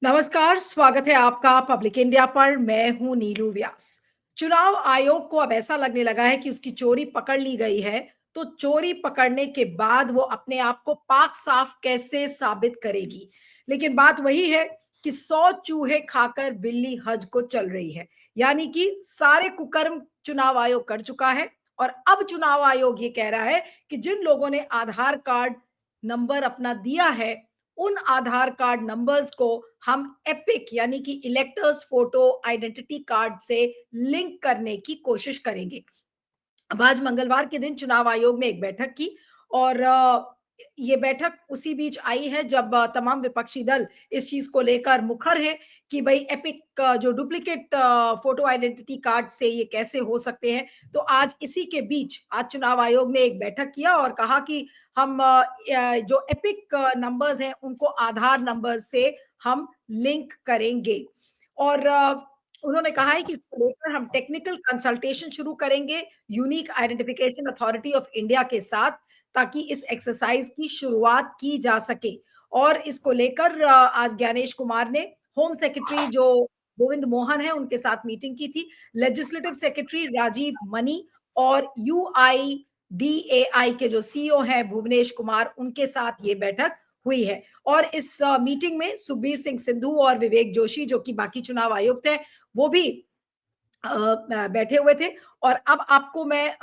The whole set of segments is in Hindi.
नमस्कार, स्वागत है आपका पब्लिक इंडिया पर। मैं हूं नीलू व्यास। चुनाव आयोग को अब ऐसा लगने लगा है कि उसकी चोरी पकड़ ली गई है, तो चोरी पकड़ने के बाद वो अपने आप को पाक साफ कैसे साबित करेगी। लेकिन बात वही है कि 100 चूहे खाकर बिल्ली हज को चल रही है। यानी कि सारे कुकर्म चुनाव आयोग कर चुका है। और अब चुनाव आयोग ये कह रहा है कि जिन लोगों ने आधार कार्ड नंबर अपना दिया है, उन आधार कार्ड नंबर्स को हम एपिक यानी कि इलेक्टर्स फोटो आइडेंटिटी कार्ड से लिंक करने की कोशिश करेंगे। अब आज मंगलवार के दिन चुनाव आयोग ने एक बैठक की और ये बैठक उसी बीच आई है जब तमाम विपक्षी दल इस चीज को लेकर मुखर है कि भाई एपिक जो डुप्लीकेट फोटो आइडेंटिटी कार्ड से ये कैसे हो सकते हैं। तो आज इसी के बीच आज चुनाव आयोग ने एक बैठक किया और कहा कि हम जो एपिक नंबर्स हैं उनको आधार नंबर से हम लिंक करेंगे। और उन्होंने कहा है कि इसको लेकर हम टेक्निकल कंसल्टेशन शुरू करेंगे unique identification authority of India के साथ, ताकि इस एक्सरसाइज की शुरुआत की जा सके। और इसको लेकर आज ज्ञानेश कुमार ने होम सेक्रेटरी जो गोविंद मोहन है उनके साथ मीटिंग की थी, लेजिस्लेटिव सेक्रेटरी राजीव मनी और यूआईडीएआई के जो सीईओ हैं भुवनेश कुमार, उनके साथ ये बैठक हुई है। और इस मीटिंग में सुखबीर सिंह सिंधु और विवेक जोशी जो कि बाकी चुनाव आयुक्त हैं, वो भी बैठे हुए थे। और अब आपको मैं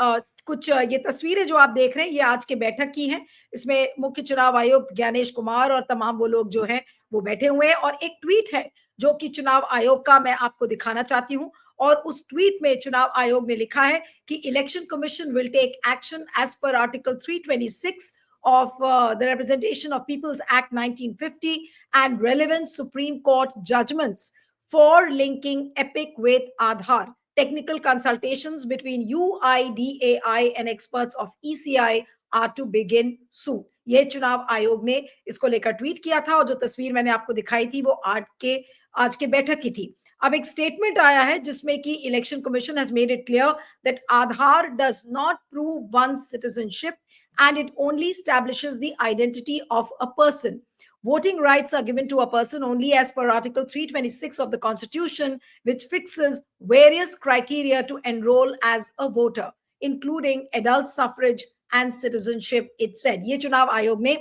कुछ ये तस्वीरें जो आप देख रहे हैं ये आज के बैठक की हैं। इसमें मुख्य चुनाव आयुक्त ज्ञानेश कुमार और तमाम वो लोग जो हैं वो बैठे हुए हैं। और एक ट्वीट है जो कि चुनाव आयोग का, मैं आपको दिखाना चाहती हूं। और उस ट्वीट में चुनाव आयोग ने लिखा है कि election commission will take action as per article 326 of the Representation of People's Act 1950 and relevant Supreme Court judgments for linking EPIC with Aadhaar. Technical consultations between UIDAI and experts of ECI are to begin soon. ये चुनाव आयोग ने इसको लेकर ट्वीट किया था और जो तस्वीर मैंने आपको दिखाई थी वो आज के बैठक की थी। अब एक स्टेटमेंट आया है जिसमें कि election commission has made it clear that Aadhaar does not prove one citizenship and it only establishes the identity of a person. Voting rights are given to a person only as per Article 326 of the Constitution, which fixes various criteria to enroll as a voter, including adult suffrage and citizenship, it said. ये चुनाव आयोग ने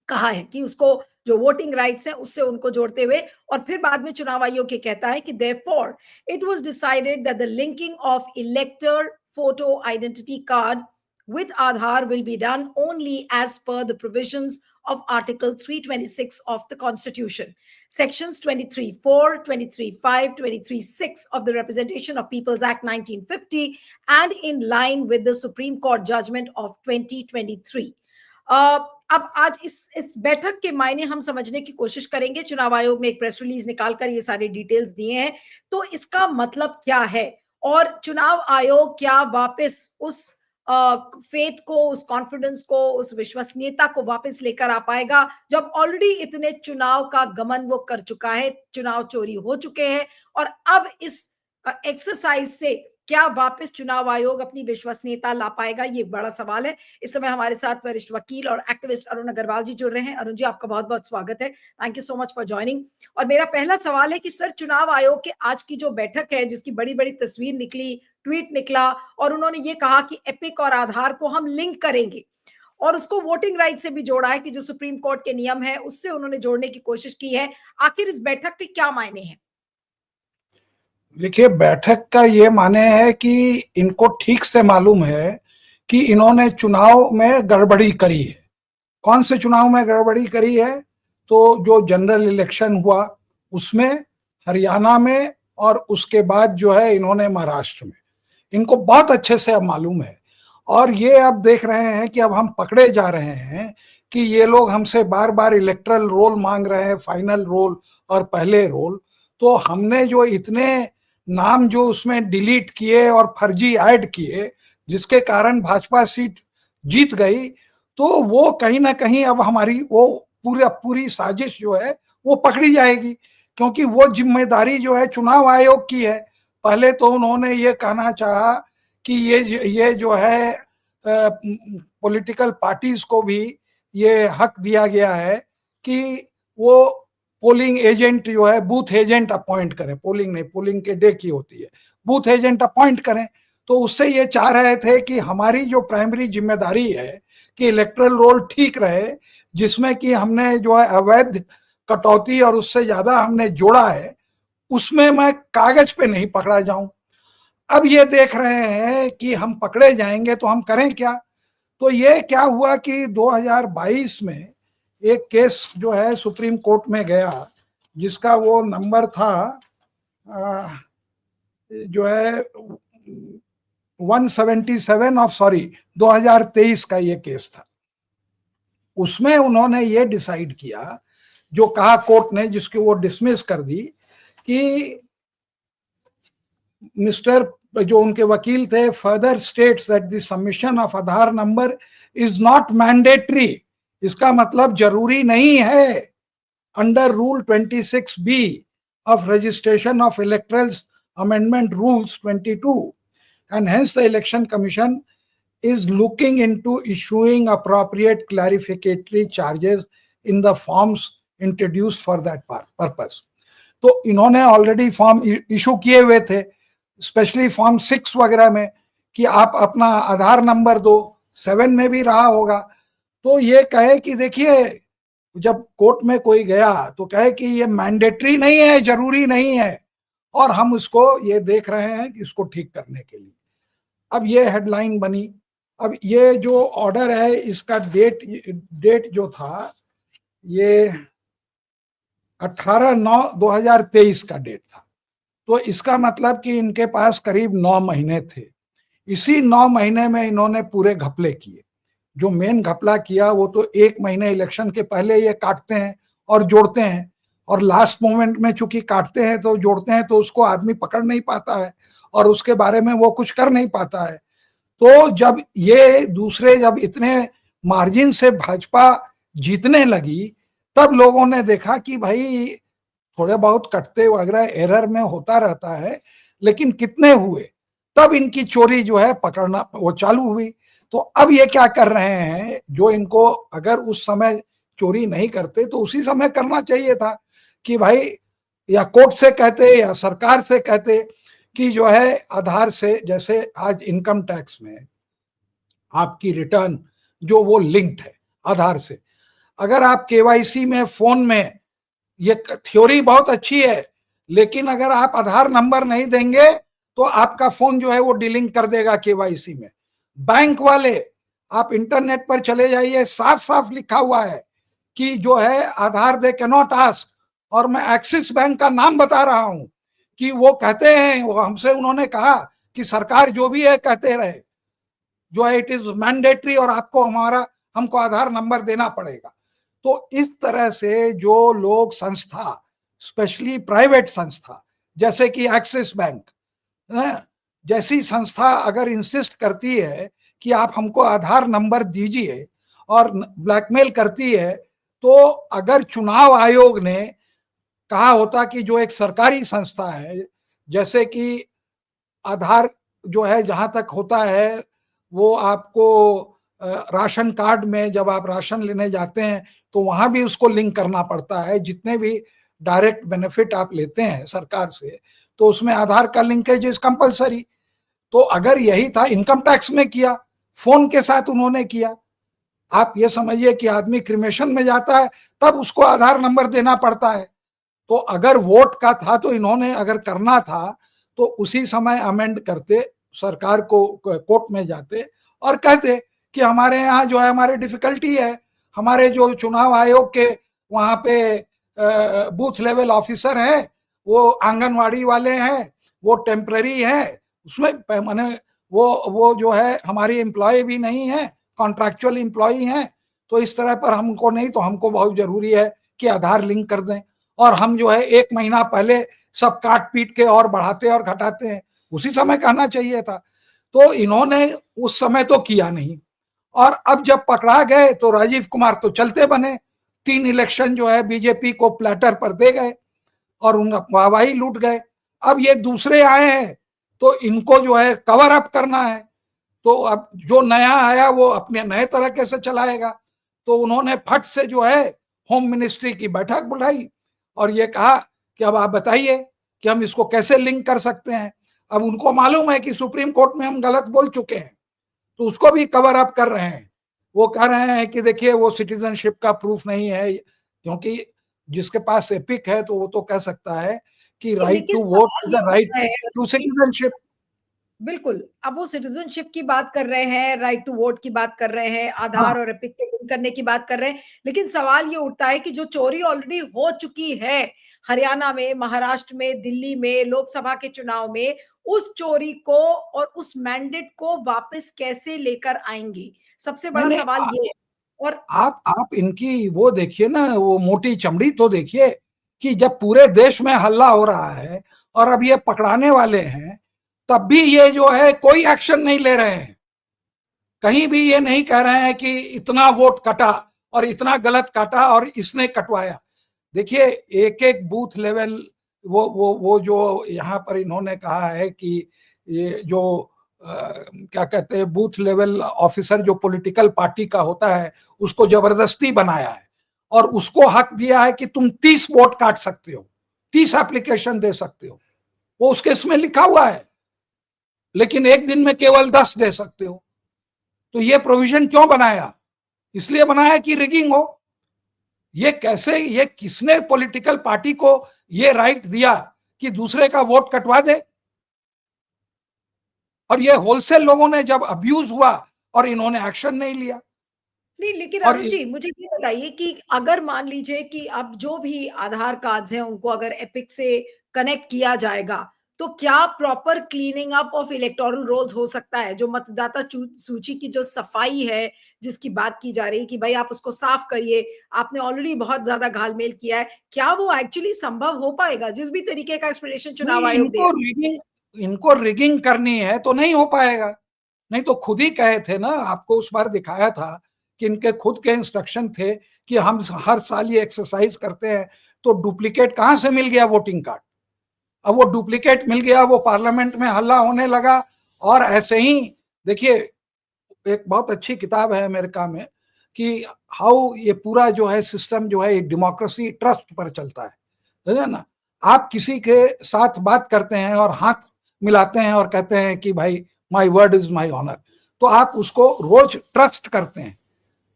कहा है कि उसको जो वोटिंग राइट्स हैं उससे उनको जोड़ते हुए। और फिर बाद में चुनाव आयोग ये कहता है कि therefore it was decided that the linking of elector photo identity card with Aadhaar will be done only as per the provisions of Article 326 of the Constitution. Sections 23(4), 23(5), 23(6) of the Representation of People's Act 1950 and in line with the Supreme Court judgment of 2023. अब आज इस बैठक के मायने हम समझने की कोशिश करेंगे। चुनाव आयोग ने एक प्रेस रिलीज निकालकर ये सारे डिटेल्स दिए हैं, तो इसका मतलब क्या है और चुनाव आयोग क्या वापस उस फेथ को, उस कॉन्फिडेंस को, उस विश्वसनीयता को वापस लेकर आ पाएगा जब ऑलरेडी इतने चुनाव का गमन वो कर चुका है, चुनाव चोरी हो चुके हैं। और अब इस एक्सरसाइज से क्या वापस चुनाव आयोग अपनी विश्वसनीयता ला पाएगा, ये बड़ा सवाल है। इस समय हमारे साथ वरिष्ठ वकील और एक्टिविस्ट अरुण अग्रवाल जी जुड़ रहे हैं। अरुण जी, आपका बहुत बहुत स्वागत है। Thank you so much for joining. और मेरा पहला सवाल है कि सर, चुनाव आयोग के आज की जो बैठक है जिसकी बड़ी बड़ी तस्वीर निकली, ट्वीट निकला और उन्होंने ये कहा कि एपिक और आधार को हम लिंक करेंगे और उसको वोटिंग राइट से भी जोड़ा है कि जो सुप्रीम कोर्ट के नियम है उससे उन्होंने जोड़ने की कोशिश की है। आखिर इस बैठक के क्या मायने हैं? देखिए, बैठक का ये माने है कि इनको ठीक से मालूम है कि इन्होंने चुनाव में गड़बड़ी करी है। कौन से चुनाव में गड़बड़ी करी है? तो जो जनरल इलेक्शन हुआ उसमें, हरियाणा में, और उसके बाद जो है इन्होंने महाराष्ट्र में, इनको बहुत अच्छे से अब मालूम है। और ये अब देख रहे हैं कि अब हम पकड़े जा रहे हैं कि ये लोग हमसे बार बार इलेक्ट्रल रोल मांग रहे हैं, फाइनल रोल और पहले रोल। तो हमने जो इतने नाम जो उसमें डिलीट किए और फर्जी ऐड किए, जिसके कारण भाजपा सीट जीत गई, तो वो कहीं ना कहीं अब हमारी वो पूरी साजिश जो है वो पकड़ी जाएगी, क्योंकि वो जिम्मेदारी जो है चुनाव आयोग की है। पहले तो उन्होंने ये कहना चाहा कि ये जो है पॉलिटिकल पार्टीज को भी ये हक दिया गया है कि वो पोलिंग एजेंट जो है बूथ एजेंट अपॉइंट करें, पोलिंग नहीं, पोलिंग के डे की होती है, बूथ एजेंट अपॉइंट करें। तो उससे ये चाह रहे थे कि हमारी जो प्राइमरी जिम्मेदारी है कि इलेक्ट्रल रोल ठीक रहे, जिसमें कि हमने जो है अवैध कटौती और उससे ज्यादा हमने जोड़ा है, उसमें मैं कागज पे नहीं पकड़ा जाऊं। अब ये देख रहे हैं कि हम पकड़े जाएंगे तो हम करें क्या। तो ये क्या हुआ कि 2022 में एक केस जो है सुप्रीम कोर्ट में गया, जिसका वो नंबर था जो है 177 ऑफ सॉरी 2023 का ये केस था। उसमें उन्होंने ये डिसाइड किया, जो कहा कोर्ट ने, जिसकी वो डिसमिस कर दी, कि मिस्टर जो उनके वकील थे, further states that the submission of Aadhaar number is not mandatory. इसका मतलब जरूरी नहीं है under rule 26B of registration of electoral amendment rules 22, and hence the election commission is looking into issuing appropriate clarificatory charges in the forms introduced for that purpose. तो इन्होंने ऑलरेडी फॉर्म इशू किए हुए थे, स्पेशली फॉर्म 6 वगैरह में, कि आप अपना आधार नंबर दो, 7 में भी रहा होगा। तो ये कहे कि देखिए, जब कोर्ट में कोई गया तो कहे कि ये मैंडेटरी नहीं है, जरूरी नहीं है, और हम उसको ये देख रहे हैं कि इसको ठीक करने के लिए। अब ये हेडलाइन बनी। अब ये जो ऑर्डर है, इसका डेट जो था, ये 18/9/2023 का डेट था। तो इसका मतलब कि इनके पास करीब 9 महीने थे। इसी 9 महीने में इन्होंने पूरे घपले किए। जो मेन घपला किया वो तो 1 महीने इलेक्शन के पहले ये काटते हैं और जोड़ते हैं, और लास्ट मोमेंट में चूंकि काटते हैं तो जोड़ते हैं, तो उसको आदमी पकड़ नहीं पाता है और उसके बारे में वो कुछ कर नहीं पाता है। तो जब ये दूसरे जब इतने मार्जिन से भाजपा जीतने लगी, तब लोगों ने देखा कि भाई थोड़े बहुत कटते वगैरह एरर में होता रहता है, लेकिन कितने हुए, तब इनकी चोरी जो है पकड़ना वो चालू हुई। तो अब ये क्या कर रहे हैं, जो इनको अगर उस समय चोरी नहीं करते तो उसी समय करना चाहिए था, कि भाई या कोर्ट से कहते या सरकार से कहते कि जो है आधार से, जैसे आज इनकम टैक्स में आपकी रिटर्न जो वो लिंक्ड है आधार से, अगर आप केवाईसी में फोन में, ये थ्योरी बहुत अच्छी है, लेकिन अगर आप आधार नंबर नहीं देंगे तो आपका फोन जो है वो डीलिंक कर देगा केवाईसी में। बैंक वाले, आप इंटरनेट पर चले जाइए, साफ साफ लिखा हुआ है कि जो है आधार दे कैन नॉट आस्क। और मैं एक्सिस बैंक का नाम बता रहा हूं कि वो कहते हैं, वो हमसे उन्होंने कहा कि सरकार जो भी है कहते रहे, जो है इट इज मैंडेटरी और आपको हमको आधार नंबर देना पड़ेगा। तो इस तरह से जो लोग संस्था, स्पेशली प्राइवेट संस्था जैसे कि एक्सिस बैंक जैसी संस्था अगर इंसिस्ट करती है कि आप हमको आधार नंबर दीजिए और ब्लैकमेल करती है, तो अगर चुनाव आयोग ने कहा होता कि जो एक सरकारी संस्था है, जैसे कि आधार जो है जहां तक होता है, वो आपको राशन कार्ड में जब आप राशन लेने जाते हैं तो वहां भी उसको लिंक करना पड़ता है। जितने भी डायरेक्ट बेनिफिट आप लेते हैं सरकार से, तो उसमें आधार का लिंकेज इज कंपलसरी। तो अगर यही था, इनकम टैक्स में किया, फोन के साथ उन्होंने किया। आप ये समझिए कि आदमी क्रिमेशन में जाता है तब उसको आधार नंबर देना पड़ता है। तो अगर वोट का था तो इन्होंने अगर करना था तो उसी समय अमेंड करते, सरकार को कोर्ट में जाते और कहते कि हमारे यहाँ जो है हमारी डिफिकल्टी है, हमारे जो चुनाव आयोग के वहां पे बूथ लेवल ऑफिसर हैं, वो आंगनवाड़ी वाले हैं, वो टेम्पररी हैं, उसमें मैंने वो जो है हमारी एम्प्लॉय भी नहीं है, कॉन्ट्रैक्चुअल एम्प्लॉय हैं। तो इस तरह पर हमको नहीं, तो हमको बहुत जरूरी है कि आधार लिंक कर दें, और हम जो है 1 महीना पहले सब काट पीट के और बढ़ाते और घटाते हैं। उसी समय कहना चाहिए था। तो इन्होंने उस समय तो किया नहीं, और अब जब पकड़ा गए तो राजीव कुमार तो चलते बने। 3 इलेक्शन जो है बीजेपी को प्लेटर पर दे गए और उनका वाहवाही लूट गए। अब ये दूसरे आए हैं तो इनको जो है कवर अप करना है। तो अब जो नया आया वो अपने नए तरीके से चलाएगा। तो उन्होंने फट से जो है होम मिनिस्ट्री की बैठक बुलाई और ये कहा कि अब आप बताइए कि हम इसको कैसे लिंक कर सकते हैं। अब उनको मालूम है कि सुप्रीम कोर्ट में हम गलत बोल चुके हैं, तो उसको भी कवर अप कर रहे हैं। वो कह रहे हैं कि देखिए वो सिटीजनशिप का प्रूफ नहीं है, क्योंकि जिसके पास एपिक है तो वो तो कह सकता है कि राइट लेकिन टू वोट सवाल इज ये अ राइट उठता है टू कि सिटीजनशिप। बिल्कुल, अब वो सिटीज़नशिप की बात कर रहे हैं, राइट टू वोट की बात कर रहे हैं, हाँ, आधार और एपिक को लिंक करने की बात कर रहे हैं, लेकिन सवाल ये उठता है कि जो चोरी ऑलरेडी हो चुकी है, हरियाणा में, महाराष्ट्र में, दिल्ली में, लोकसभा के चुनाव में, उस चोरी को और उस मैंडेट को वापस कैसे लेकर आएँगे? सबसे नहीं बड़ा नहीं, सवाल ये है। और आप इनकी वो देखिए ना, वो मोटी चमड़ी तो देखिए कि जब पूरे देश में हल्ला हो रहा है और अब ये पकड़ाने वाले हैं, तब भी ये जो है कोई एक्शन नहीं ले रहे हैं। कहीं भी ये नहीं कह रहे हैं कि इतना वोट कटा और इतना गलत काटा और इसने कटवाया। देखिए एक एक बूथ लेवल, वो जो यहाँ पर इन्होंने कहा है कि ये जो क्या कहते हैं बूथ लेवल ऑफिसर जो पॉलिटिकल पार्टी का होता है उसको जबरदस्ती बनाया है और उसको हक दिया है कि तुम 30 वोट काट सकते हो, 30 एप्लीकेशन दे सकते हो। वो उसके इसमें लिखा हुआ है, लेकिन एक दिन में केवल 10 दे सकते हो। तो ये प्रोविजन क्यों बनाया? इसलिए बनाया कि रिगिंग हो। ये कैसे, ये किसने पॉलिटिकल पार्टी को ये राइट दिया कि दूसरे का वोट कटवा दे? और ये होलसेल लोगों ने जब अब्यूज हुआ और इन्होंने एक्शन नहीं लिया। नहीं, लेकिन और अरुण जी मुझे ये बताइए कि अगर मान लीजिए कि अब जो भी आधार कार्ड्स हैं उनको अगर एपिक से कनेक्ट किया जाएगा, तो क्या proper cleaning up of electoral rolls हो सकता है? जो मतदाता सूची की जो सफाई है, जिसकी बात की जा रही है कि भाई आप उसको साफ करिए, आपने ऑलरेडी बहुत ज़्यादा घाल-मेल किया है, क्या वो एक्चुअली संभव हो पाएगा? जिस भी तरीके का एक्सप्लेनेशन चुनाव नहीं, आयोग दे रहा है। इनको रिगिंग करनी है तो नहीं हो पाएगा। नहीं तो खुद ही कहे थे ना, आपको उस बार दिखाया था कि इनके खुद के इंस्ट्रक्शन थे कि हम हर साल ये एक्सरसाइज करते हैं। तो डुप्लीकेट कहां से मिल गया वोटिंग कार्ड? अब वो डुप्लीकेट मिल गया, वो पार्लियामेंट में हल्ला होने लगा। और ऐसे ही देखिए, एक बहुत अच्छी किताब है अमेरिका में कि हाउ ये पूरा जो है सिस्टम जो है डेमोक्रेसी ट्रस्ट पर चलता है ना। आप किसी के साथ बात करते हैं और हाथ मिलाते हैं और कहते हैं कि भाई my word is my honour, तो आप उसको रोज ट्रस्ट करते हैं।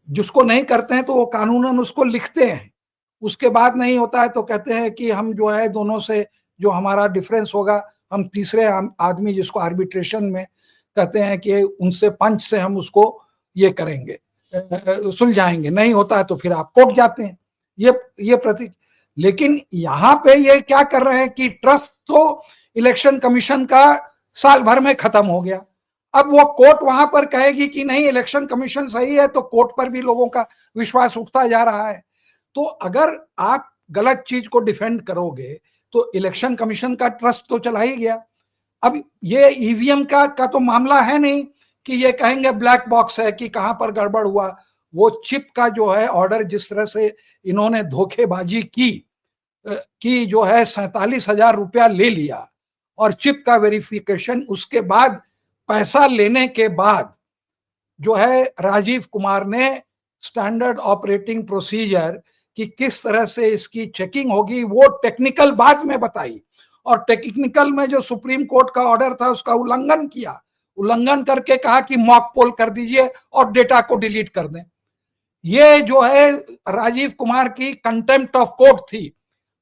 जिसको नहीं करते हैं तो वो कानूनन उसको लिखते हैं। उसके बाद नहीं होता है तो कहते हैं कि हम जो है दोनों से जो हमारा डिफरेंस होगा, हम तीसरे आदमी जिसको आर्बिट्रेशन में कहते हैं कि उनसे पंच से हम उसको ये करेंगे, सुलझाएंगे। नहीं होता है तो फिर आप कोर्ट जाते हैं। ये प्रतीक। लेकिन यहाँ पे ये क्या कर रहे हैं कि ट्रस्ट तो इलेक्शन कमीशन का साल भर में खत्म हो गया। अब वो कोर्ट वहां पर कहेगी कि नहीं इलेक्शन कमीशन सही है, तो कोर्ट पर भी लोगों का विश्वास उठता जा रहा है। तो अगर आप गलत चीज को डिफेंड करोगे तो इलेक्शन कमीशन का ट्रस्ट तो चला ही गया। अब ये ईवीएम का तो मामला है नहीं कि ये कहेंगे ब्लैक बॉक्स है कि कहां पर गड़बड़ हुआ। वो चिप का जो है ऑर्डर जिस तरह से इन्होंने धोखेबाजी की जो है 47,000 रुपया ले लिया और चिप का वेरिफिकेशन उसके बाद पैसा लेने के बाद जो है राजीव कुमार ने स्टैंडर्ड ऑपरेटिंग प्रोसीजर कि किस तरह से इसकी चेकिंग होगी वो टेक्निकल बाद में बताई। और टेक्निकल में जो सुप्रीम कोर्ट का ऑर्डर था उसका उल्लंघन किया, उल्लंघन करके कहा कि मॉक पोल कर दीजिए और डेटा को डिलीट कर दें। ये जो है राजीव कुमार की कंटेम्प्ट ऑफ कोर्ट थी।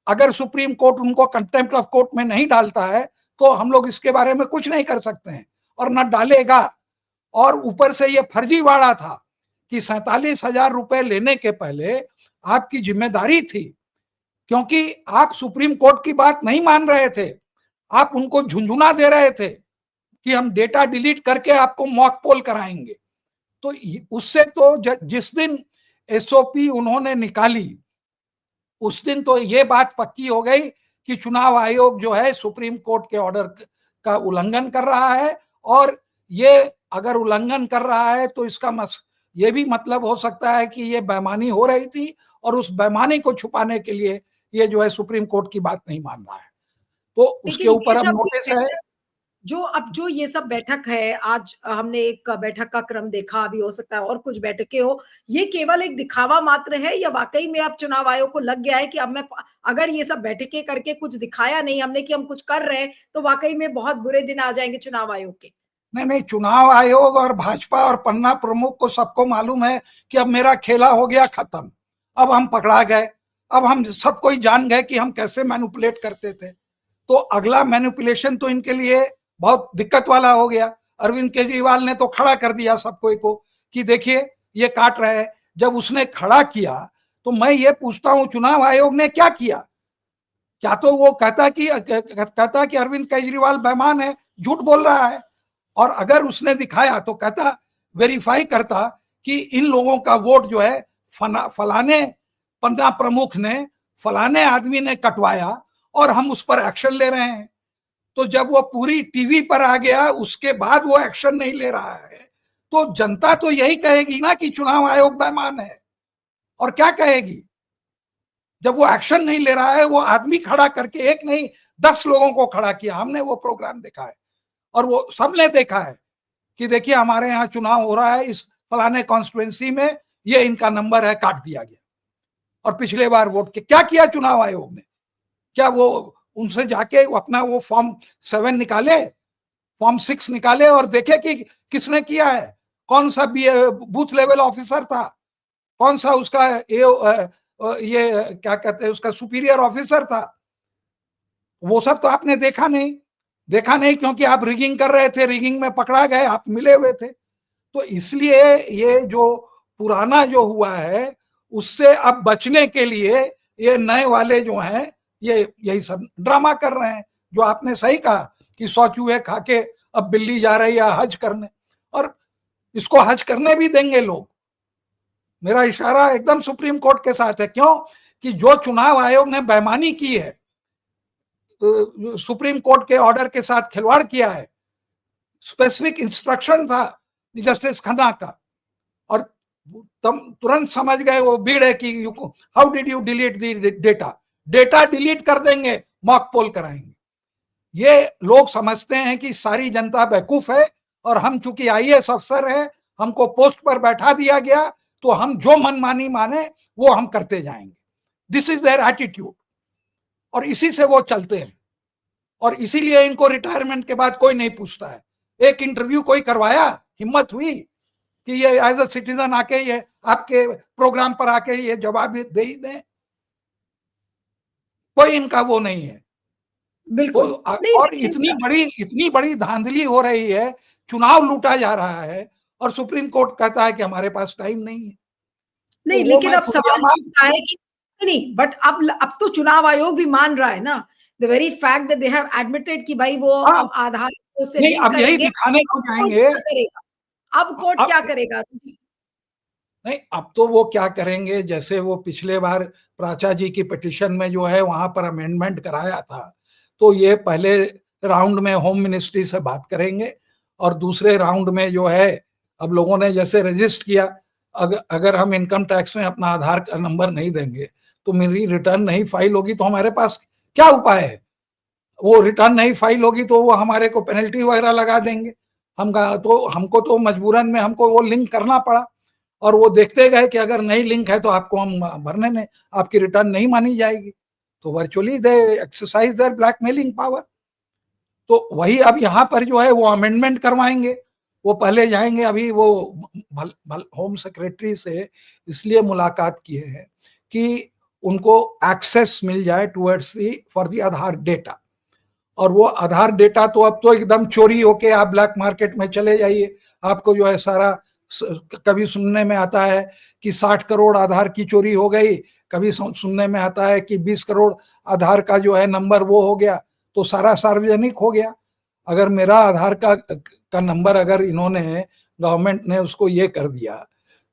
अगर सुप्रीम कोर्ट उनको कंटेम्प्ट ऑफ कोर्ट में नहीं डालता है तो हम लोग इसके बारे में कुछ नहीं कर सकते हैं और न डालेगा। और ऊपर से ये फर्जीवाड़ा था कि 47,000 रुपए लेने के पहले आपकी जिम्मेदारी थी, क्योंकि आप सुप्रीम कोर्ट की बात नहीं मान रहे थे। आप उनको झुंझुना दे रहे थे कि हम डेटा डिलीट करके आपको मॉक पोल कराएंगे। तो उससे तो जिस दिन एसओपी उन्होंने निकाली उस दिन तो ये बात पक्की हो गई कि चुनाव आयोग जो है सुप्रीम कोर्ट के ऑर्डर का उल्लंघन कर रहा है। और ये अगर उल्लंघन कर रहा है तो इसका ये भी मतलब हो सकता है कि ये बेईमानी हो रही थी और उस बेईमानी को छुपाने के लिए ये जो है सुप्रीम कोर्ट की बात नहीं मान रहा है। तो उसके लेकिन ये ऊपर अब सब भी नोटिस है है। जो ये सब बैठक है, आज हमने एक बैठक का क्रम देखा, अभी हो सकता है और कुछ बैठकें हो, ये केवल एक दिखावा मात्र है या वाकई में अब चुनाव आयोग को लग गया है कि अब मैं अगर ये सब बैठकें करके कुछ दिखाया नहीं हमने कि हम कुछ कर रहे हैं, तो वाकई में बहुत बुरे दिन आ जाएंगे चुनाव आयोग के? नहीं नहीं, चुनाव आयोग और भाजपा और पन्ना प्रमुख को सबको मालूम है कि अब मेरा खेला हो गया खत्म, अब हम पकड़ा गए, अब हम सब कोई जान गए कि हम कैसे मैनिपुलेट करते थे। तो अगला मैनिपुलेशन तो इनके लिए बहुत दिक्कत वाला हो गया। अरविंद केजरीवाल ने तो खड़ा कर दिया सबको को कि देखिए ये काट रहे हैं। जब उसने खड़ा किया तो मैं ये पूछता हूं चुनाव आयोग ने क्या किया? क्या तो वो कहता कि अरविंद केजरीवाल बेईमान है, झूठ बोल रहा है, और अगर उसने दिखाया तो कहता, वेरीफाई करता कि इन लोगों का वोट जो है फलाने पन्ना प्रमुख ने, फलाने आदमी ने कटवाया और हम उस पर एक्शन ले रहे हैं। तो जब वो पूरी टीवी पर आ गया उसके बाद वो एक्शन नहीं ले रहा है, तो जनता तो यही कहेगी ना कि चुनाव आयोग बेईमान है। और क्या कहेगी जब वो एक्शन नहीं ले रहा है? वो आदमी खड़ा करके, एक नहीं 10 लोगों को खड़ा किया। हमने वो प्रोग्राम देखा है और वो सबने देखा है कि देखिए हमारे यहाँ चुनाव हो रहा है, इस फलाने कॉन्स्टिट्यूएंसी में ये इनका नंबर है, काट दिया गया। और पिछले बार वोट के क्या किया चुनाव आयोग ने? क्या वो उनसे जाके अपना वो फॉर्म 7 निकाले, फॉर्म 6 निकाले और देखे कि किसने किया है, कौन सा बूथ लेवल ऑफिसर था, कौन सा उसका ये क्या कहते हैं उसका सुपीरियर ऑफिसर था? वो सब तो आपने देखा नहीं। देखा नहीं क्योंकि आप रिगिंग कर रहे थे, रिगिंग में पकड़ा गए, आप मिले हुए थे। तो इसलिए ये जो पुराना जो हुआ है उससे अब बचने के लिए ये नए वाले जो हैं ये यही सब ड्रामा कर रहे हैं। जो आपने सही कहा कि 100 चूहे खा के अब बिल्ली जा रही है हज करने, और इसको हज करने भी देंगे लोग। मेरा इशारा एकदम सुप्रीम कोर्ट के साथ है। क्यों? कि जो चुनाव आयोग ने बेईमानी की है, सुप्रीम कोर्ट के ऑर्डर के साथ खिलवाड़ किया है, स्पेसिफिक इंस्ट्रक्शन था जस्टिस खन्ना का, और तुम तुरंत समझ गए वो भीड़ है कि how did you delete the data? Data delete कर देंगे, मॉक पोल कराएंगे। ये लोग समझते हैं कि सारी जनता बेवकूफ है और हम चूंकि आईएएस अफसर हैं, हमको पोस्ट पर बैठा दिया गया तो हम जो मनमानी माने वो हम करते जाएंगे। दिस इज देयर एटीट्यूड और इसी से वो चलते हैं। और इसीलिए इनको रिटायरमेंट के बाद कोई नहीं पूछता है। एक इंटरव्यू कोई करवाया, हिम्मत हुई कि ये एज अ सिटीजन आके ये आपके प्रोग्राम पर आके ये जवाब दे ही दें? कोई इनका वो नहीं है। बिल्कुल नहीं, और इतनी बड़ी धांधली हो रही है, चुनाव लूटा जा रहा है और सुप्रीम कोर्ट कहता है कि हमारे पास टाइम नहीं है। तो नहीं, वो लेकिन मैं अब सवाल फुर्तियामार उठता है कि नहीं, बट अब तो चुनाव आयोग भी मान रहा है ना, the very fact that they have admitted कि भाई वो हाँ, अब आधार से नहीं लिंक अब यही करेंगे। दिखाने को अब कोर्ट जाएंगे। क्या करेगा? अब कोर्ट अब क्या करेगा? नहीं, अब तो वो क्या करेंगे, जैसे वो पिछले बार प्राचा जी की पिटिशन में जो है वहां पर अमेंडमेंट कराया था, तो ये पहले राउंड में होम मिनिस्ट्री से बात करेंगे और दूसरे राउंड में जो है, अब लोगों ने जैसे रजिस्टर किया, अगर हम इनकम टैक्स में अपना आधार का नंबर नहीं देंगे तो मेरी रिटर्न नहीं फाइल होगी, तो हमारे पास क्या उपाय है? वो रिटर्न नहीं फाइल होगी तो वो हमारे को पेनल्टी वगैरह लगा देंगे। तो हमको तो मजबूरन में हमको वो लिंक करना पड़ा, और वो देखते गए कि अगर नहीं लिंक है तो आपको हम भरने नहीं, आपकी रिटर्न नहीं मानी जाएगी। तो virtually they exercise their blackmailing power. तो वही अब यहाँ पर जो है वो अमेंडमेंट करवाएंगे। वो पहले जाएंगे, अभी वो होम सेक्रेटरी से इसलिए मुलाकात किए हैं कि उनको एक्सेस मिल जाए towards the for the Aadhaar data. और वो आधार डेटा तो अब तो एकदम चोरी होके आप ब्लैक मार्केट में चले जाइए, आपको जो है सारा, कभी सुनने में आता है कि 60 करोड़ आधार की चोरी हो गई, कभी सुनने में आता है कि 20 करोड़ आधार का जो है नंबर वो हो गया, तो सारा सार्वजनिक हो गया। अगर मेरा आधार का नंबर अगर इन्होंने, गवर्नमेंट ने उसको ये कर दिया,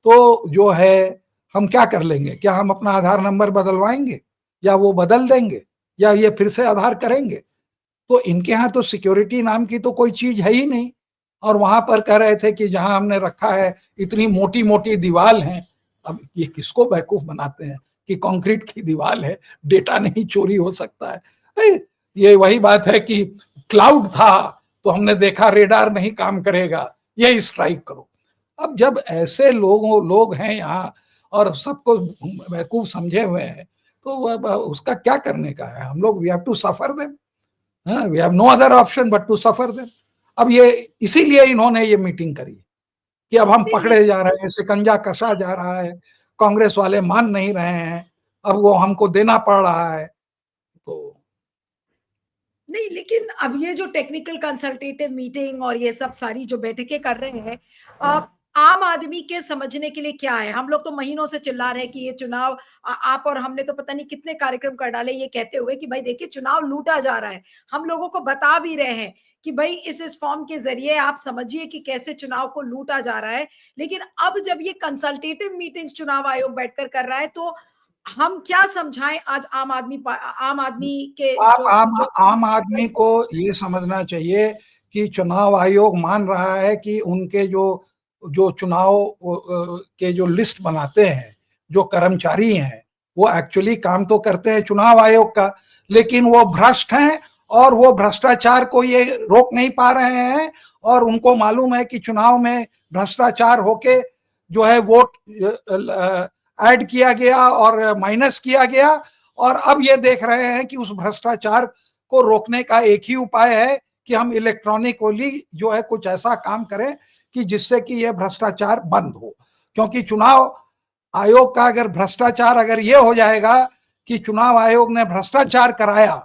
तो जो है हम क्या कर लेंगे? क्या हम अपना आधार नंबर बदलवाएंगे, या वो बदल देंगे, या ये फिर से आधार करेंगे? तो इनके यहाँ तो सिक्योरिटी नाम की तो कोई चीज है ही नहीं। और वहां पर कह रहे थे कि जहां हमने रखा है इतनी मोटी मोटी दीवार हैं। अब ये किसको बेवकूफ बनाते हैं कि कंक्रीट की दीवार है, डेटा नहीं चोरी हो सकता है? ये वही बात है कि क्लाउड था तो हमने देखा रेडार नहीं काम करेगा, ये स्ट्राइक करो। अब जब ऐसे लोग हैं यहाँ और सबको बेवकूफ समझे हुए हैं, तो उसका क्या करने का है? हम लोग we have to suffer them, we have no other option but to suffer them. अब ये इसीलिए इन्होंने ये मीटिंग करी कि अब हम नहीं, पकड़े जा रहे हैं, शिकंजा कसा जा रहा है, कांग्रेस वाले मान नहीं रहे हैं, अब वो हमको देना पड़ रहा है। तो नहीं, लेकिन अब ये जो टेक्निकल कंसल्टेटिव मीटिंग और ये सब सारी जो बैठकें कर रहे हैं, आम आदमी के समझने के लिए क्या है? हम लोग तो महीनों से चिल्ला रहे हैं कि ये चुनाव, आप और हमने तो पता नहीं कितने कार्यक्रम कर डाले ये कहते हुए कि भाई देखिए चुनाव लूटा जा रहा है। हम लोगों को बता भी रहे हैं कि भाई इस फॉर्म के जरिए आप समझिए कि कैसे चुनाव को लूटा जा रहा है। लेकिन अब जब ये कंसल्टेटिव मीटिंग्स चुनाव आयोग बैठकर कर रहा है, तो हम क्या समझाएं आज आम आदमी के आप जो आम जो आम आदमी को ये समझना चाहिए कि चुनाव आयोग मान रहा है कि उनके जो जो चुनाव के जो लिस्ट बनाते हैं, जो कर्मचारी हैं, वो एक्चुअली काम तो करते हैं चुनाव आयोग का, लेकिन वो भ्रष्ट हैं और वो भ्रष्टाचार को ये रोक नहीं पा रहे हैं। और उनको मालूम है कि चुनाव में भ्रष्टाचार होके जो है वोट ऐड किया गया और माइनस किया गया, और अब ये देख रहे हैं कि उस भ्रष्टाचार को रोकने का एक ही उपाय है कि हम इलेक्ट्रॉनिकली जो है कुछ ऐसा काम करें कि जिससे कि यह भ्रष्टाचार बंद हो। क्योंकि चुनाव आयोग का अगर भ्रष्टाचार अगर ये हो जाएगा कि चुनाव आयोग ने भ्रष्टाचार कराया,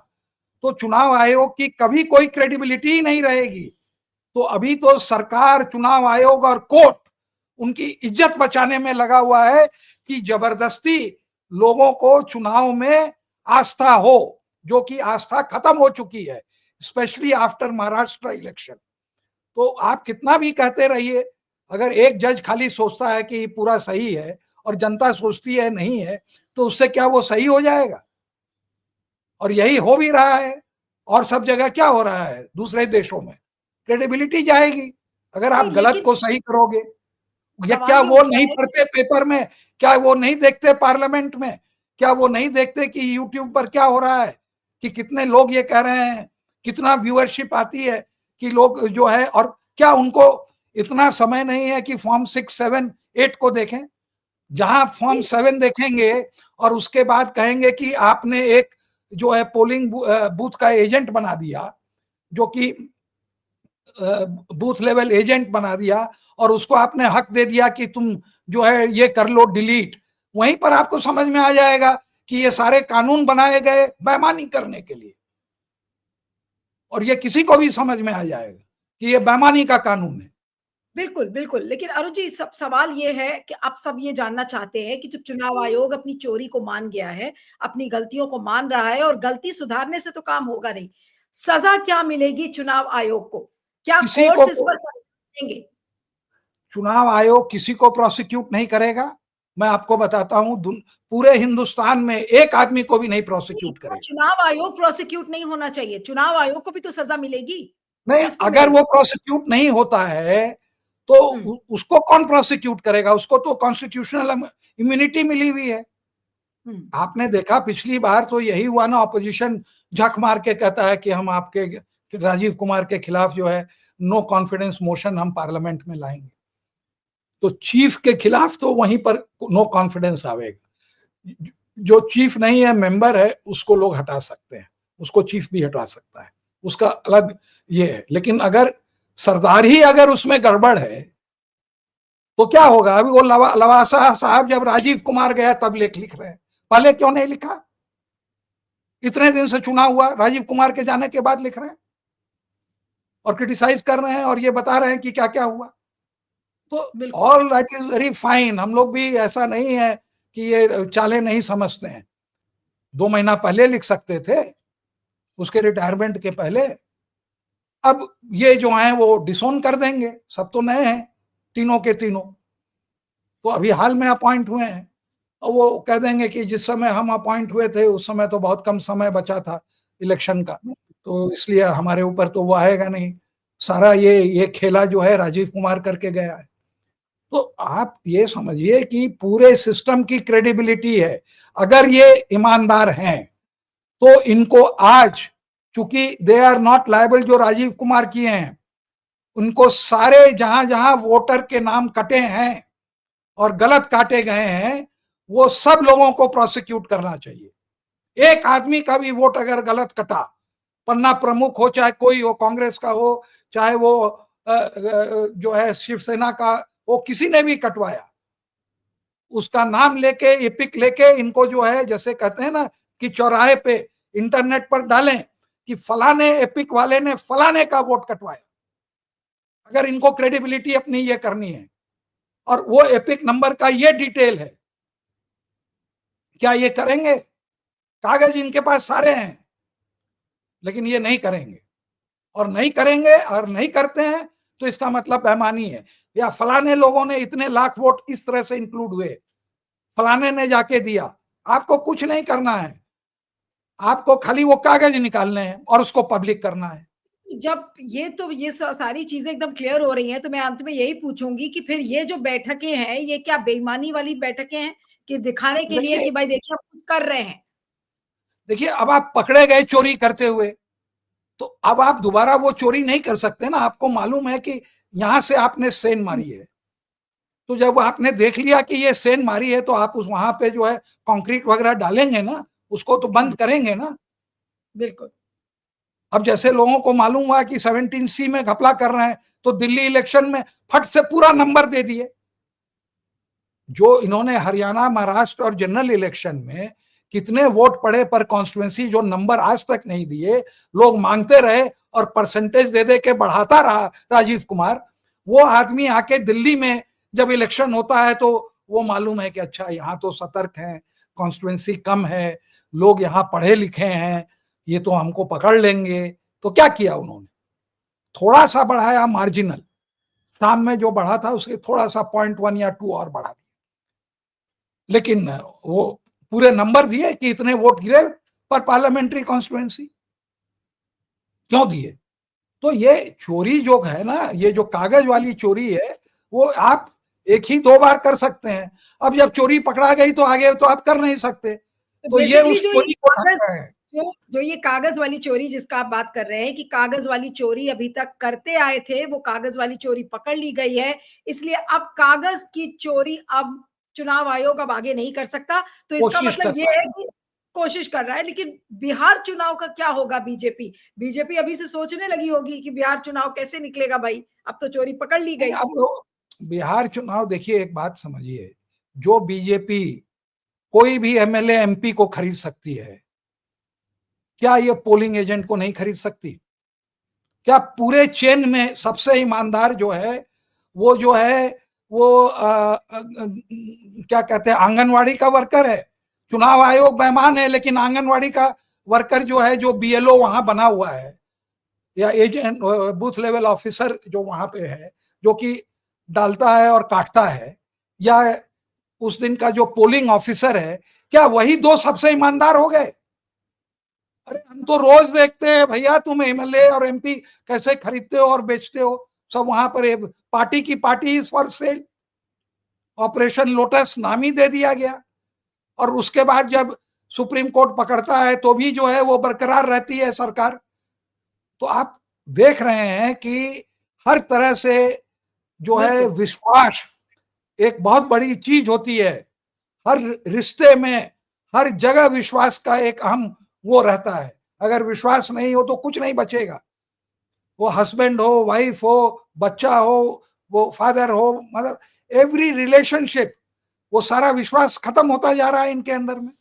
तो चुनाव आयोग की कभी कोई क्रेडिबिलिटी ही नहीं रहेगी। तो अभी तो सरकार, चुनाव आयोग और कोर्ट उनकी इज्जत बचाने में लगा हुआ है कि जबरदस्ती लोगों को चुनाव में आस्था हो, जो कि आस्था खत्म हो चुकी है, स्पेशली आफ्टर महाराष्ट्र इलेक्शन। तो आप कितना भी कहते रहिए, अगर एक जज खाली सोचता है कि पूरा सही है और जनता सोचती है नहीं है, तो उससे क्या वो सही हो जाएगा? और यही हो भी रहा है। और सब जगह क्या हो रहा है दूसरे देशों में, क्रेडिबिलिटी जाएगी अगर आप नहीं, गलत लेकिन को सही करोगे। या क्या सवाल ये वो उठता नहीं है पढ़ते पेपर में? क्या वो नहीं देखते पार्लियामेंट में? क्या वो नहीं देखते कि यूट्यूब पर क्या हो रहा है, कि कितने लोग ये कह रहे हैं, कितना व्यूअरशिप आती है, कि लोग जो है, और क्या उनको इतना समय नहीं है कि फॉर्म 6, 7, 8 को देखें? जहां फॉर्म नहीं, 7 देखेंगे और उसके बाद कहेंगे कि आपने एक जो है पोलिंग बूथ का एजेंट बना दिया, जो कि बूथ लेवल एजेंट बना दिया, और उसको आपने हक दे दिया कि तुम जो है ये कर लो डिलीट, वहीं पर आपको समझ में आ जाएगा कि ये सारे कानून बनाए गए बेईमानी करने के लिए। और ये किसी को भी समझ में आ जाएगा कि ये बेईमानी का कानून है। बिल्कुल, बिल्कुल। लेकिन अरुण जी, सब सवाल ये है कि आप सब ये जानना चाहते हैं कि जब चुनाव आयोग अपनी चोरी को मान गया है, अपनी गलतियों को मान रहा है और गलती सुधारने से तो काम होगा नहीं। सज़ा क्या मिलेगी चुनाव आयोग को? क्या किसी को कोर्ट्स इस पर सज़ा देंगे? चुनाव आयोग किसी को प्रोसिक्यूट नहीं करेगा। मैं आपको बताता हूं, पूरे हिंदुस्तान में एक आदमी को भी नहीं नहीं, प्रोसिक्यूट क्या करेगा। चुनाव आयोग प्रोसिक्यूट नहीं होना चाहिए? चुनाव आयोग को भी तो सज़ा मिलेगी। नहीं, किसको अगर मिलेगी? वो प्रोसिक्यूट नहीं होता है तो हुँ, उसको कौन प्रोसिक्यूट करेगा? उसको तो कॉन्स्टिट्यूशनल इम्यूनिटी मिली हुई है। हुँ। आपने देखा पिछली बार तो यही हुआ ना, ऑपोजिशन झक मार के कहता है कि हम आपके राजीव कुमार के खिलाफ जो है नो कॉन्फिडेंस मोशन हम पार्लियामेंट में लाएंगे। तो चीफ के खिलाफ तो वहीं पर नो कॉन्फिडेंस आवेगा। जो चीफ नहीं है, मेंबर है, उसको लोग हटा सकते हैं, उसको चीफ भी हटा सकता है, उसका अलग ये है। लेकिन अगर सरदार ही अगर उसमें गड़बड़ है तो क्या होगा? अभी वो लवासा साहब जब राजीव कुमार गया तब लेख लिख रहे हैं, पहले क्यों नहीं लिखा? इतने दिन से चुनाव हुआ, राजीव कुमार के जाने के बाद लिख रहे हैं और क्रिटिसाइज कर रहे हैं और ये बता रहे हैं कि क्या क्या हुआ। तो बिल्कुल। All that is very fine. हम लोग भी ऐसा नहीं है कि ये चाले नहीं समझते हैं। 2 महीना पहले लिख सकते थे, उसके रिटायरमेंट के पहले। अब ये जो हैं वो डिसोन कर देंगे, सब तो नए हैं, तीनों के तीनों तो अभी हाल में अपॉइंट हुए हैं, और वो कह देंगे कि जिस समय हम अपॉइंट हुए थे उस समय तो बहुत कम समय बचा था इलेक्शन का, तो इसलिए हमारे ऊपर तो वो आएगा नहीं। सारा ये खेला जो है राजीव कुमार करके गया है। तो आप ये समझिए कि पूरे सिस्टम की क्रेडिबिलिटी है। अगर ये ईमानदार हैं तो इनको आज चूंकि दे आर नॉट लायबल, जो राजीव कुमार किए हैं उनको सारे जहां जहां वोटर के नाम कटे हैं और गलत काटे गए हैं, वो सब लोगों को प्रोसिक्यूट करना चाहिए। एक आदमी का भी वोट अगर गलत कटा, पन्ना प्रमुख हो चाहे कोई हो, कांग्रेस का हो चाहे वो जो है शिवसेना का हो, किसी ने भी कटवाया, उसका नाम लेके एपिक लेके इनको जो है जैसे कहते हैं ना कि चौराहे पे इंटरनेट पर डालें कि फलाने एपिक वाले ने फलाने का वोट कटवाया, अगर इनको क्रेडिबिलिटी अपनी ये करनी है और वो एपिक नंबर का ये डिटेल है, क्या ये करेंगे? कागज इनके पास सारे हैं, लेकिन ये नहीं करेंगे, और नहीं करेंगे और नहीं करते हैं तो इसका मतलब बेईमानी है, या फलाने लोगों ने इतने लाख वोट इस तरह से इंक्लूड हुए, फलाने ने जाके दिया। आपको कुछ नहीं करना है, आपको खाली वो कागज निकालने हैं और उसको पब्लिक करना है। जब ये सारी चीजें एकदम क्लियर हो रही हैं, तो मैं अंत में यही पूछूंगी कि फिर ये जो बैठकें हैं, ये क्या बेईमानी वाली बैठकें हैं कि दिखाने के लिए देखिए कि भाई देखिए हम कुछ कर रहे हैं? देखिए, अब आप पकड़े गए चोरी करते हुए, तो अब आप दोबारा वो चोरी नहीं कर सकते ना। आपको मालूम है कि यहां से आपने सेन मारी है, तो जब आपने देख लिया कि ये सेन मारी है तो आप उस वहां पे जो है कंक्रीट वगैरह डालेंगे ना, उसको तो बंद करेंगे ना। बिल्कुल। अब जैसे लोगों को मालूम हुआ कि 17C में घपला कर रहे हैं, तो दिल्ली इलेक्शन में फट से पूरा नंबर दे दिए। जो इन्होंने हरियाणा, महाराष्ट्र और जनरल इलेक्शन में कितने वोट पड़े पर कॉन्स्टिट्यूंसी, जो नंबर आज तक नहीं दिए, लोग मांगते रहे और परसेंटेज दे दे के बढ़ाता रहा राजीव कुमार। वो आदमी आके दिल्ली में जब इलेक्शन होता है तो वो मालूम है कि अच्छा यहाँ तो सतर्क है, कॉन्स्टिट्यूंसी कम है, लोग यहाँ पढ़े लिखे हैं, ये तो हमको पकड़ लेंगे। तो क्या किया उन्होंने? थोड़ा सा बढ़ाया, मार्जिनल, शाम में जो बढ़ा था उसके थोड़ा सा 0.1 या 2 और बढ़ा दिया, लेकिन वो पूरे नंबर दिए कि इतने वोट गिरे पर पार्लियामेंट्री कॉन्स्टिट्यूएंसी। क्यों दिए? तो ये चोरी जो है ना, ये जो कागज वाली चोरी है, वो आप एक ही 2 बार कर सकते हैं। अब जब चोरी पकड़ा गई तो आगे तो आप कर नहीं सकते, तो तो ये बेसिकली उस चोरी को ढक रहे हैं। जो ये कागज वाली चोरी जिसका आप बात कर रहे हैं कि कागज वाली चोरी अभी तक करते आए थे, वो कागज वाली चोरी पकड़ ली गई है, इसलिए अब कागज की चोरी अब चुनाव आयोग अब आगे नहीं कर सकता। तो इसका कोशिश कर मतलब ये रहा है कि कोशिश कर रहा है, लेकिन बिहार चुनाव का क्या होगा? बीजेपी बीजेपी अभी से सोचने लगी होगी कि बिहार चुनाव कैसे निकलेगा भाई, अब तो चोरी पकड़ ली है। गई। अब बिहार चुनाव देखिए, एक बात समझिए, जो बीजेपी कोई भी एमएलए एमपी को खरीद सकती है, क्या ये पोलिंग एजेंट को नहीं खरीद सकती? क्या पूरे चेन में सबसे ईमानदार जो है वो जो है वो क्या कहते हैं, आंगनवाड़ी का वर्कर है? चुनाव आयोग बेईमान है, लेकिन आंगनवाड़ी का वर्कर जो है, जो बीएलओ वहां बना हुआ है, या एजेंट बूथ लेवल ऑफिसर जो वहां पे है, जो कि डालता है और काटता है, या उस दिन का जो पोलिंग ऑफिसर है, क्या वही दो सबसे ईमानदार हो गए? अरे हम तो रोज देखते हैं भैया, तुम एमएलए और एमपी कैसे खरीदते हो और बेचते हो, सब वहां पर पार्टी की party is for sale, operation lotus नाम ही दे दिया गया। और उसके बाद जब सुप्रीम कोर्ट पकड़ता है तो भी जो है वो बरकरार रहती है सरकार। तो आप देख रहे हैं कि हर तरह से जो है विश्वास एक बहुत बड़ी चीज होती है। हर रिश्ते में, हर जगह विश्वास का एक अहम वो रहता है। अगर विश्वास नहीं हो तो कुछ नहीं बचेगा। वो हस्बैंड हो, वाइफ हो, बच्चा हो, वो फादर हो, मतलब एवरी रिलेशनशिप, वो सारा विश्वास खत्म होता जा रहा है इनके अंदर में,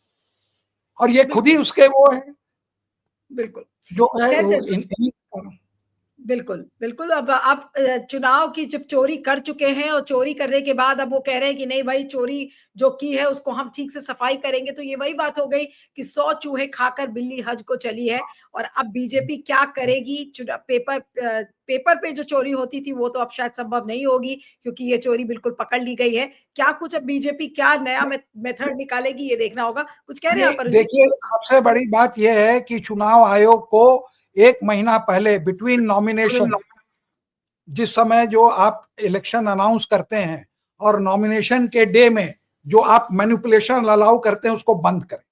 और ये खुद ही उसके वो है बिल्कुल। जो है खैर, वो जैसे इन बिल्कुल, बिल्कुल। अब आप चुनाव की जब चोरी कर चुके हैं और चोरी करने के बाद अब वो कह रहे हैं कि नहीं भाई, चोरी जो की है उसको हम ठीक से सफाई करेंगे, तो ये वही बात हो गई कि 100 चूहे खाकर बिल्ली हज को चली है। और अब बीजेपी क्या करेगी? पेपर पे जो चोरी होती थी वो तो अब शायद संभव नहीं होगी, क्योंकि ये चोरी बिल्कुल पकड़ ली गई है। क्या कुछ अब बीजेपी क्या नया मेथड निकालेगी, ये देखना होगा। कुछ कह रहे हैं आप अरुण जी? देखिए, सबसे बड़ी बात यह है कि चुनाव आयोग को 1 महीना पहले बिटवीन नॉमिनेशन, जिस समय जो आप इलेक्शन अनाउंस करते हैं और नॉमिनेशन के डे में जो आप मैनिपुलेशन अलाउ करते हैं उसको बंद करें।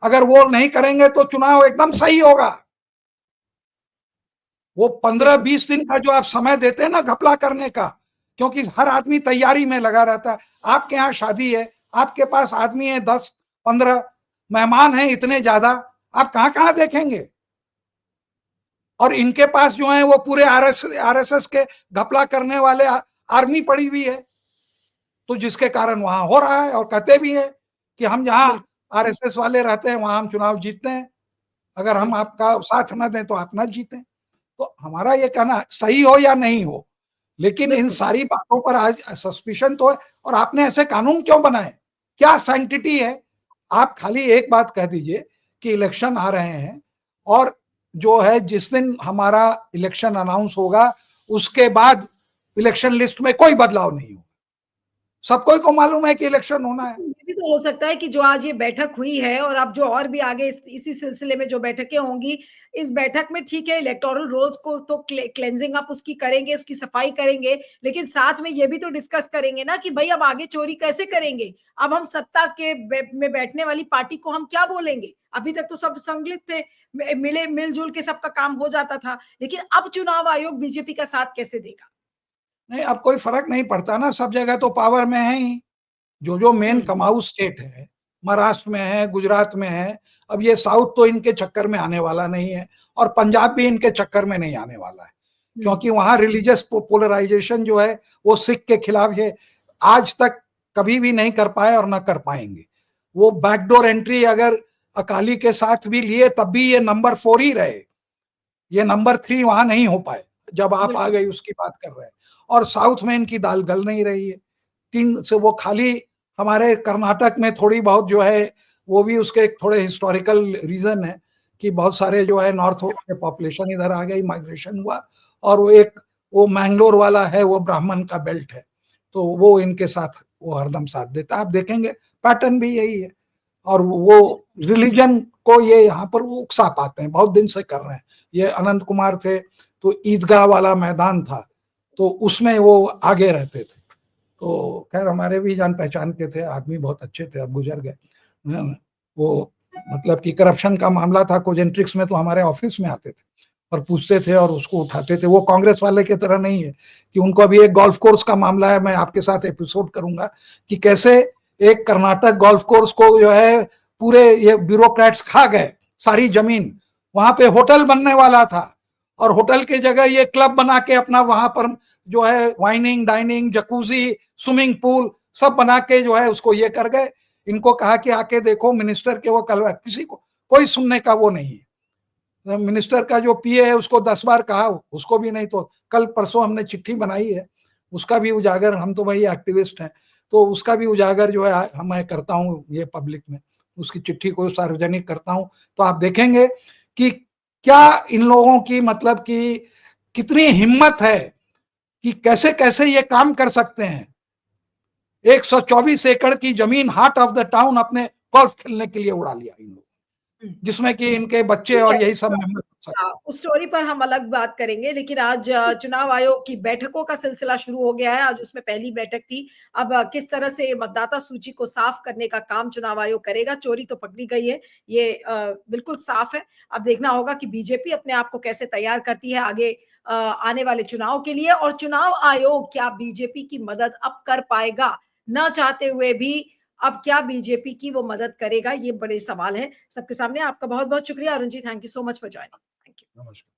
अगर वो नहीं करेंगे तो चुनाव एकदम सही होगा। वो 15-20 दिन का जो आप समय देते हैं ना घपला करने का, क्योंकि हर आदमी तैयारी में लगा रहता है। आपके यहाँ शादी है, आपके पास आदमी है 10-15, मेहमान हैं इतने ज्यादा, आप कहाँ कहाँ देखेंगे। और इनके पास जो है वो पूरे आरएसएस के घपला करने वाले आर्मी पड़ी हुई है, तो जिसके कारण वहां हो रहा है। और कहते भी है कि हम जहां आरएसएस वाले रहते हैं वहां हम चुनाव जीतते हैं, अगर हम आपका साथ न दें तो आप न जीतें। तो हमारा ये कहना सही हो या नहीं हो, लेकिन इन सारी बातों पर आज सस्पिशन तो है। और आपने ऐसे कानून क्यों बनाए, क्या सैंक्टिटी है। आप खाली एक बात कह दीजिए कि इलेक्शन आ रहे हैं, और जो है जिस दिन हमारा इलेक्शन अनाउंस होगा उसके बाद इलेक्शन लिस्ट में कोई बदलाव नहीं हो। सबको को मालूम है कि इलेक्शन होना है। ये भी तो हो सकता है कि जो आज ये बैठक हुई है और अब जो और भी आगे इसी सिलसिले में जो बैठकें होंगी, इस बैठक में ठीक है इलेक्टोरल रोल्स को तो क्लेंजिंग अप उसकी करेंगे, उसकी सफाई करेंगे, लेकिन साथ में ये भी तो डिस्कस करेंगे ना कि भाई अब आगे चोरी कैसे करेंगे। अब हम सत्ता के में बैठने वाली पार्टी को हम क्या बोलेंगे। अभी तक तो सब संगलित थे, मिले मिलजुल के सबका काम हो जाता था, लेकिन अब चुनाव आयोग बीजेपी का साथ कैसे देगा। नहीं, अब कोई फर्क नहीं पड़ता ना, सब जगह तो पावर में है ही। जो मेन कमाऊ स्टेट है, महाराष्ट्र में है, गुजरात में है, अब ये साउथ तो इनके चक्कर में आने वाला नहीं है, और पंजाब भी इनके चक्कर में नहीं आने वाला है, क्योंकि वहां रिलीजियस पोलराइजेशन जो है वो सिख के खिलाफ है, आज तक कभी भी नहीं कर पाए और ना कर पाएंगे। वो बैकडोर एंट्री अगर अकाली के साथ भी लिए तब भी ये नंबर 4 ही रहे, ये नंबर 3 वहां नहीं हो पाए जब आप आ गई उसकी बात कर रहे हैं। और साउथ में इनकी दाल गल नहीं रही है, 3 से वो खाली हमारे कर्नाटक में थोड़ी बहुत जो है, वो भी उसके थोड़े हिस्टोरिकल रीजन है कि बहुत सारे जो है नॉर्थ के पॉपुलेशन इधर आ गई, माइग्रेशन हुआ, और वो मैंगलोर वाला है, वो ब्राह्मण का बेल्ट है, तो वो इनके साथ वो हरदम साथ देता है। आप देखेंगे पैटर्न भी यही है। और वो रिलीजन को ये यहाँ पर वो उकसा पाते हैं, बहुत दिन से कर रहे हैं। ये अनंत कुमार थे तो ईदगाह वाला मैदान था, तो उसमें वो आगे रहते थे। तो खैर हमारे भी जान पहचान के थे, आदमी बहुत अच्छे थे, अब गुजर गए। वो मतलब कि करप्शन का मामला था कोजेंट्रिक्स में, तो हमारे ऑफिस में आते थे और पूछते थे और उसको उठाते थे। वो कांग्रेस वाले की तरह नहीं है कि उनको अभी एक गोल्फ कोर्स का मामला है, मैं आपके साथ एपिसोड करूंगा कि कैसे एक कर्नाटक गोल्फ कोर्स को जो है पूरे ये ब्यूरोक्रेट्स खा गए सारी जमीन। वहां पे होटल बनने वाला था, और होटल की जगह ये क्लब बना के अपना वहां पर जो है whining dining jacuzzi swimming pool सब बना के जो है उसको ये कर गए। इनको कहा कि आके देखो मिनिस्टर के, वो कल किसी को कोई सुनने का वो नहीं है। मिनिस्टर का जो पीए है उसको 10 बार कहा, उसको भी नहीं। तो कल परसों हमने चिट्ठी बनाई है, उसका भी उजागर, हम तो भाई एक्टिविस्ट हैं, तो उसका भी उजागर जो है मैं करता हूँ ये पब्लिक में, उसकी चिट्ठी को सार्वजनिक करता हूँ। तो आप देखेंगे कि क्या इन लोगों की मतलब कि कितनी हिम्मत है कि कैसे कैसे ये काम कर सकते हैं। 124 एकड़ की जमीन हार्ट ऑफ द टाउन अपने गोल्फ खेलने के लिए उड़ा लिया इन लोगों, जिसमें कि इनके बच्चे और यही सब मेंबर। उस स्टोरी पर हम अलग बात करेंगे, लेकिन आज चुनाव आयोग की बैठकों का सिलसिला शुरू हो गया है। आज उसमें पहली बैठक थी। अब किस तरह से मतदाता सूची को साफ करने का काम चुनाव आयोग करेगा। चोरी तो पकड़ी गई है, ये बिल्कुल साफ है। अब देखना होगा कि बीजेपी अपने आप को कैसे तैयार करती है आगे आने वाले चुनाव के लिए, और चुनाव आयोग क्या बीजेपी की मदद अब कर पाएगा, न चाहते हुए भी अब क्या बीजेपी की वो मदद करेगा, ये बड़े सवाल है सबके सामने। आपका बहुत बहुत शुक्रिया Arun ji, thank you so much for joining. Thank you. नमस्कार।